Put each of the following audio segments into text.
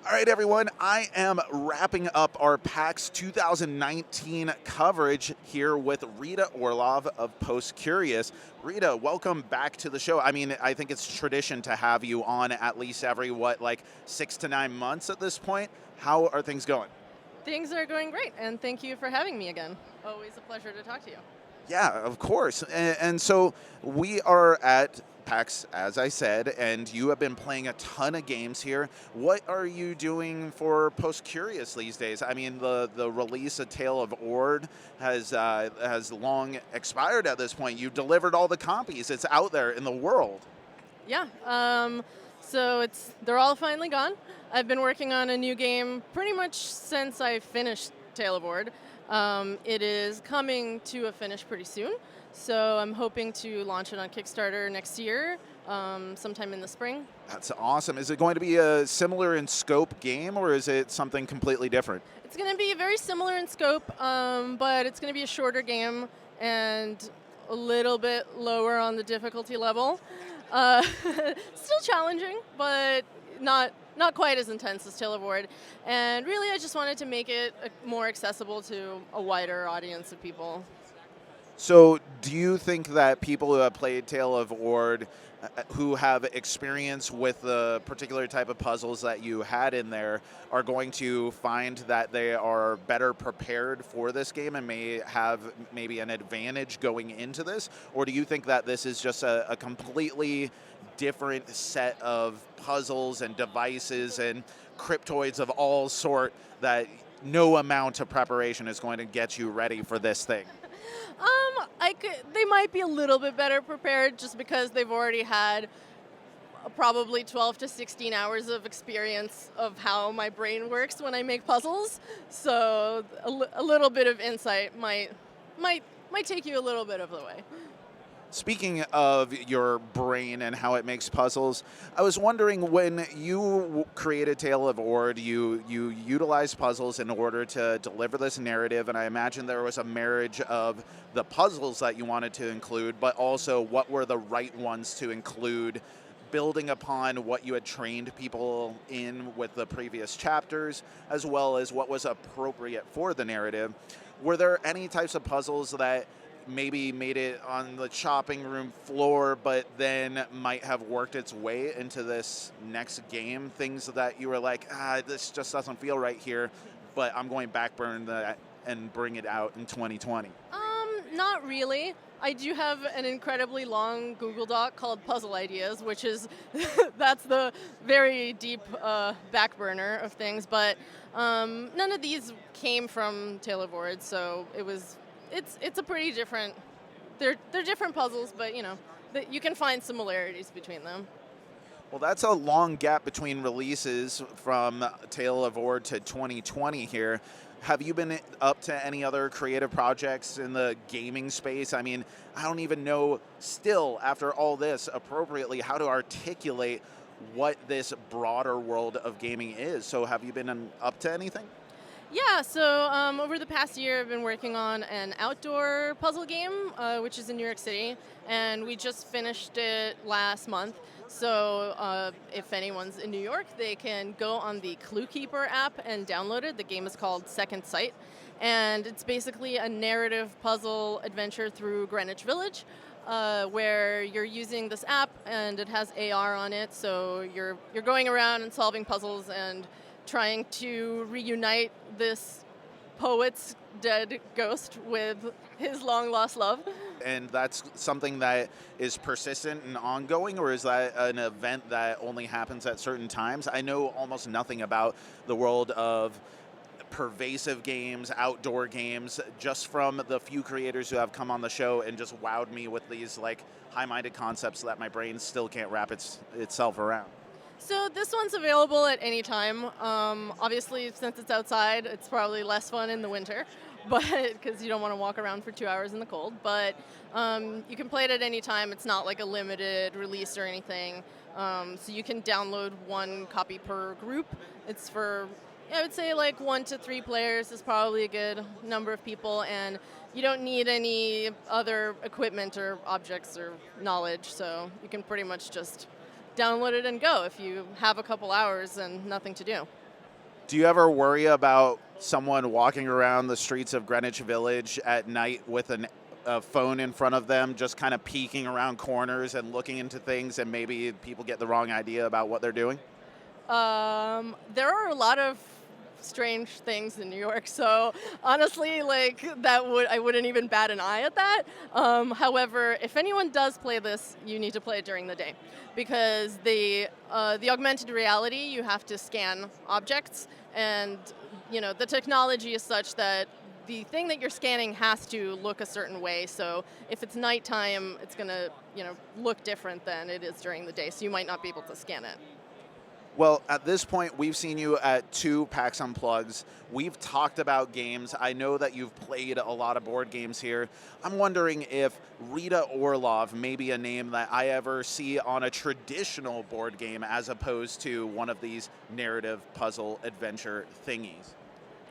All right, everyone, I am wrapping up our PAX 2019 coverage here with Rita Orlov of PostCurious. Rita, welcome back to the show. I mean, I think it's tradition to have you on at least every, 6 to 9 months at this point. How are things going? Things are going great, and thank you for having me again. Always a pleasure to talk to you. Yeah, of course. And so we are at PAX, as I said, and you have been playing a ton of games here. What are you doing for PostCurious these days? I mean, the release of Tale of Ord has long expired at this point. You've delivered all the copies. It's out there in the world. Yeah, so they're all finally gone. I've been working on a new game pretty much since I finished Tale of Ord. It is coming to a finish pretty soon, so I'm hoping to launch it on Kickstarter next year, sometime in the spring. That's awesome. Is it going to be a similar in scope game, or is it something completely different? It's going to be very similar in scope, but it's going to be a shorter game and a little bit lower on the difficulty level. Still challenging, but not quite as intense as Tale of Ord. And really, I just wanted to make it more accessible to a wider audience of people. So do you think that people who have played Tale of Ord, who have experience with the particular type of puzzles that you had in there, are going to find that they are better prepared for this game and may have maybe an advantage going into this? Or do you think that this is just a completely different set of puzzles and devices and cryptoids of all sort that no amount of preparation is going to get you ready for this thing? They might be a little bit better prepared just because they've already had probably 12 to 16 hours of experience of how my brain works when I make puzzles. So a little bit of insight might take you a little bit of the way. Speaking of your brain and how it makes puzzles, I was wondering, when you created Tale of Ord, you utilized puzzles in order to deliver this narrative, and I imagine there was a marriage of the puzzles that you wanted to include, but also what were the right ones to include, building upon what you had trained people in with the previous chapters, as well as what was appropriate for the narrative. Were there any types of puzzles that maybe made it on the chopping room floor, but then might have worked its way into this next game? Things that you were like, this just doesn't feel right here, but I'm going backburn that and bring it out in 2020. Not really. I do have an incredibly long Google Doc called Puzzle Ideas, which is that's the very deep back burner of things. But none of these came from Tale of Ord, so it's a pretty different. They're different puzzles, but you can find similarities between them. Well, that's a long gap between releases from Tale of Ord to 2020 here. Have you been up to any other creative projects in the gaming space? I mean, I don't even know still, after all this, appropriately how to articulate what this broader world of gaming is. So have you been up to anything? Yeah, so over the past year, I've been working on an outdoor puzzle game, which is in New York City, and we just finished it last month. So if anyone's in New York, they can go on the Clue Keeper app and download it. The game is called Second Sight, and it's basically a narrative puzzle adventure through Greenwich Village, where you're using this app, and it has AR on it, so you're going around and solving puzzles and trying to reunite this poet's dead ghost with his long-lost love. And that's something that is persistent and ongoing, or is that an event that only happens at certain times? I know almost nothing about the world of pervasive games, outdoor games, just from the few creators who have come on the show and just wowed me with these high-minded concepts that my brain still can't wrap itself around. So this one's available at any time. Obviously, since it's outside, it's probably less fun in the winter, but because you don't want to walk around for 2 hours in the cold. But you can play it at any time. It's not like a limited release or anything. So you can download one copy per group. It's for, I would say, 1 to 3 players is probably a good number of people, and you don't need any other equipment or objects or knowledge. So you can pretty much just download it and go if you have a couple hours and nothing to do. Do you ever worry about someone walking around the streets of Greenwich Village at night with a phone in front of them, just kind of peeking around corners and looking into things, and maybe people get the wrong idea about what they're doing? There are a lot of strange things in New York, so honestly, like I wouldn't even bat an eye at that. However, if anyone does play this, you need to play it during the day, because the augmented reality, you have to scan objects, and the technology is such that the thing that you're scanning has to look a certain way. So if it's nighttime, it's gonna look different than it is during the day. So you might not be able to scan it. Well, at this point, we've seen you at 2 PAX Unplugs. We've talked about games. I know that you've played a lot of board games here. I'm wondering if Rita Orlov may be a name that I ever see on a traditional board game as opposed to one of these narrative puzzle adventure thingies.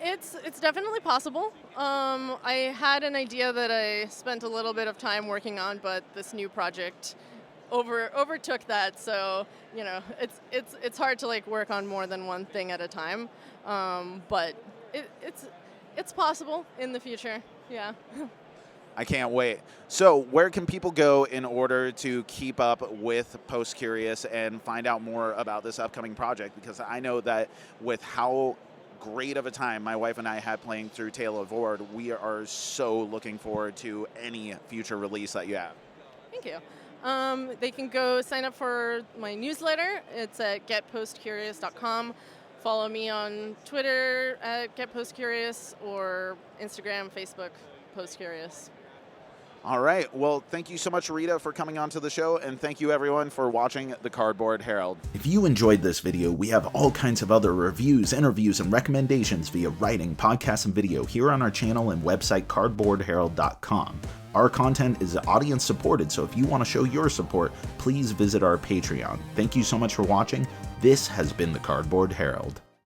It's definitely possible. I had an idea that I spent a little bit of time working on, but this new project overtook that, so it's hard to work on more than one thing at a time, but it's possible in the future. Yeah. I can't wait. So where can people go in order to keep up with PostCurious and find out more about this upcoming project? Because I know that with how great of a time my wife and I had playing through Tale of Ord, we are so looking forward to any future release that you have. Thank you. They can go sign up for my newsletter. It's at getpostcurious.com. Follow me on Twitter at getpostcurious, or Instagram, Facebook, postcurious. All right. Well, thank you so much, Rita, for coming on to the show, and thank you, everyone, for watching The Cardboard Herald. If you enjoyed this video, we have all kinds of other reviews, interviews, and recommendations via writing, podcasts, and video here on our channel and website, cardboardherald.com. Our content is audience supported, so if you want to show your support, please visit our Patreon. Thank you so much for watching. This has been The Cardboard Herald.